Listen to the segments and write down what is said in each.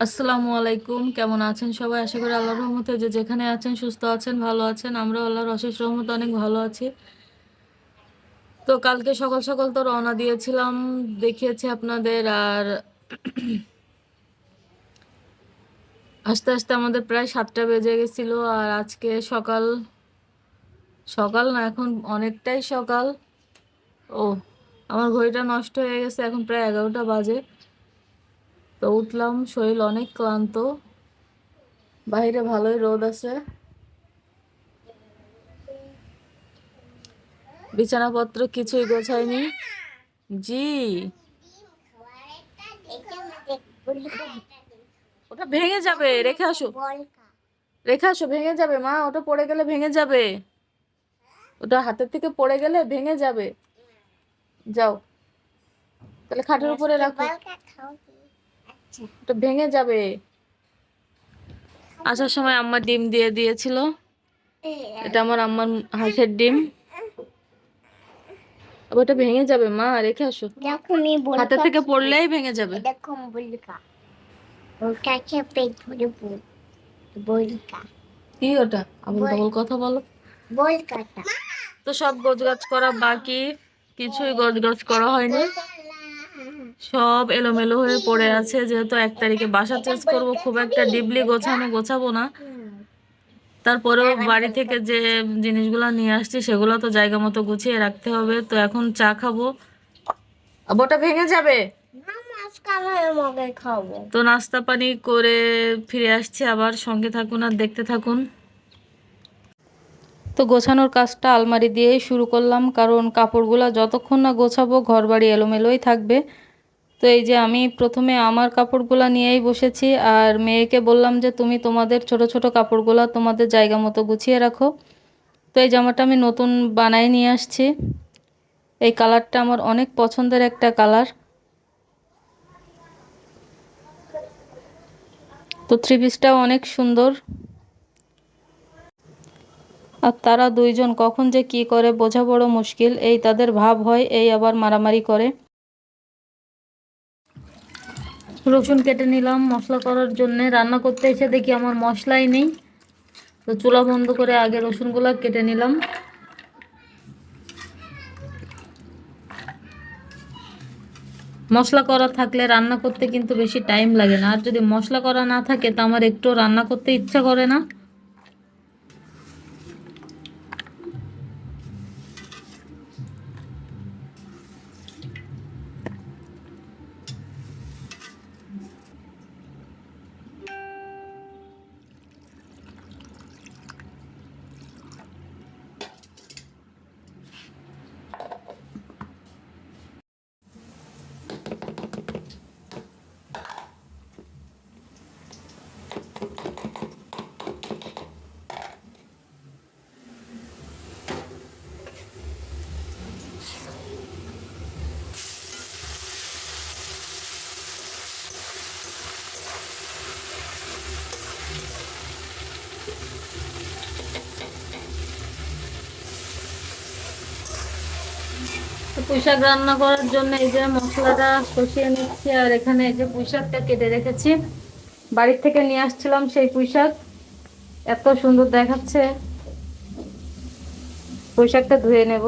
আসসালামু আলাইকুম, কেমন আছেন সবাই? আশা করি আল্লাহর রহমতে যে যেখানে আছেন সুস্থ আছেন, ভালো আছেন। আমরা আল্লাহর অশেষ রহমতে অনেক ভালো আছি। তো কালকে সকাল সকাল তো রওনা দিয়েছিলাম, দেখিয়েছি আপনাদের। আর আস্তে আস্তে আমাদের প্রায় 7টা বেজে গেছিল। আর আজকে সকাল সকাল না, এখন অনেকটাই সকাল। ও, আমার ঘড়িটা নষ্ট হয়ে গেছে, এখন প্রায় 11টা বাজে। তো উঠলাম, শরীর অনেক ক্লান্ত। বাইরে ভালোই রোদ আছে। বিছানাপত্র কিছুই গোছায়নি। জি, ওটা ভেঙে যাবে, রেখে আসো। রেখে আসো, ভেঙে যাবে মা, ওটা পড়ে গেলে ভেঙে যাবে। ওটা হাতের থেকে পড়ে গেলে ভেঙে যাবে। যাও, তাহলে খাটের উপরে রাখো, ওটা ভেঙে যাবে। আসার সময় আম্মা ডিম দিয়ে দিয়েছিল। এটা আমার আম্মার হাঁসের ডিম। আবার ওটা ভেঙে যাবে মা, রেখে আসো। হাতের থেকে পড়লেই ভেঙে যাবে। কি ওটা? আবার ডবল কথা বলো। তো সব গোছগাছ করা বাকি, কিছুই গোছগাছ করা হয়নি। সব এলোমেলো হয়ে পড়ে আছে, যেহেতু 1 তারিখে বাসা চেঞ্জ করব। খুব একটা ডিপলি গোছাবো না। তারপরেও বাড়ি থেকে যে জিনিসগুলো নিয়ে আসছি সেগুলো তো জায়গা মতো গুছিয়ে রাখতে হবে। তো এখন চা খাবো। ওটা ভেঙে যাবে। তো নাস্তা পানি করে ফিরে আসছি আবার। সঙ্গে থাকুন আর দেখতে থাকুন। তো গোছানোর কাজটা আলমারি দিয়েই শুরু করলাম, কারণ কাপড়গুলো যতক্ষণ না গোছাবো ঘরবাড়ি এলোমেলোই থাকবে। তো এই যে আমি প্রথমে আমার কাপড়গুলা নিয়েই বসেছি, আর মেয়েকে বললাম যে তুমি তোমাদের ছোট ছোট কাপড়গুলা তোমাদের জায়গা মতো গুছিয়ে রাখো। তো এই জামাটা আমি নতুন বানায় নিয়ে আসছি। এই কালারটা আমার অনেক পছন্দের একটা কালার। তো থ্রি পিসটাও অনেক সুন্দর। আর তারা দুইজন কখন যে কি করে বোঝা বড় মুশকিল। এই তাদের ভাব হয়, এই আবার মারামারি করে। রসুন কেটে নিলাম মশলা করার জন্য। রান্না করতে এসে দেখি আমার মশলাই নেই। তো চুলা বন্ধ করে আগে রসুনগুলা কেটে নিলাম। মশলা করা থাকলে রান্না করতে কিন্তু বেশি টাইম লাগে না। আর যদি মশলা করা না থাকে তো আমার একটু রান্না করতে ইচ্ছা করে না। তো পুঁইশাক রান্না করার জন্য এই যে মশলাটা কষিয়ে নিচ্ছি। আর এখানে এই যে পুঁইশাকটা কেটে রেখেছি, বাড়ির থেকে নিয়ে আসছিলাম সেই পুঁইশাক। এত সুন্দর দেখাচ্ছে। পুঁইশাকটা ধুয়ে নেব।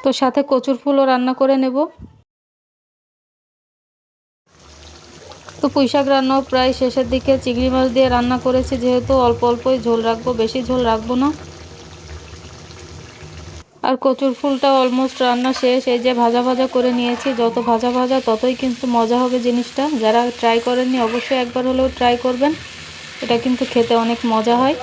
তো সাথে কচুর ফুলও রান্না করে নেব। তো পুঁই শাক রান্নাও প্রায় শেষের দিকে। চিংড়ি মাছ দিয়ে রান্না করেছি যেহেতু অল্প অল্পই ঝোল রাখবো, বেশি ঝোল রাখবো না। আর কচুর ফুলটা অলমোস্ট রান্না শেষ। এই যে ভাজা ভাজা করে নিয়েছি, যত ভাজা ভাজা ততই কিন্তু মজা হবে জিনিসটা। যারা ট্রাই করেননি অবশ্যই একবার হলেও ট্রাই করবেন, এটা কিন্তু খেতে অনেক মজা হয়।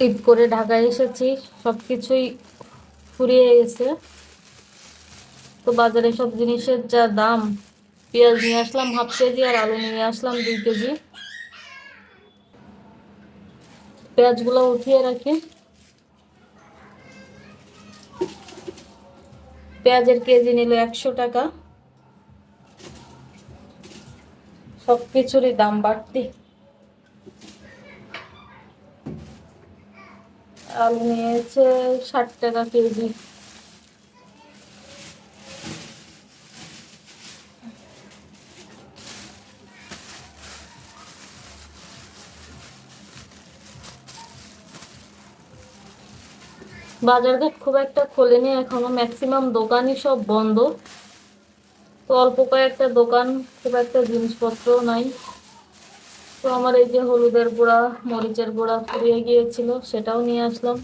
ঈদ করে ঢাকায় এসেছি, সব কিছুই ফুরিয়ে গেছে। তো বাজারে সব জিনিসের যা দাম, পেঁয়াজ নিয়ে আসলাম 1/2 কেজি আর আলু নিয়ে আসলাম 2 কেজি। পেঁয়াজগুলো উঠিয়ে রাখি। পেঁয়াজের কেজি নিল 100 টাকা। সবকিছুরই দাম বাড়তি। আলু নিয়েছে 60 টাকা কেজি। বাজারঘাট খুব একটা খোলেনি এখনো, ম্যাক্সিমাম দোকানই সব বন্ধ। তো অল্প কয়েকটা দোকান, খুব একটা জিনিসপত্র নাই। তো আমার এই যে হলুদের গুঁড়া, মরিচের গুঁড়া ফুরিয়ে গিয়েছিল, সেটাও নিয়ে আসলাম।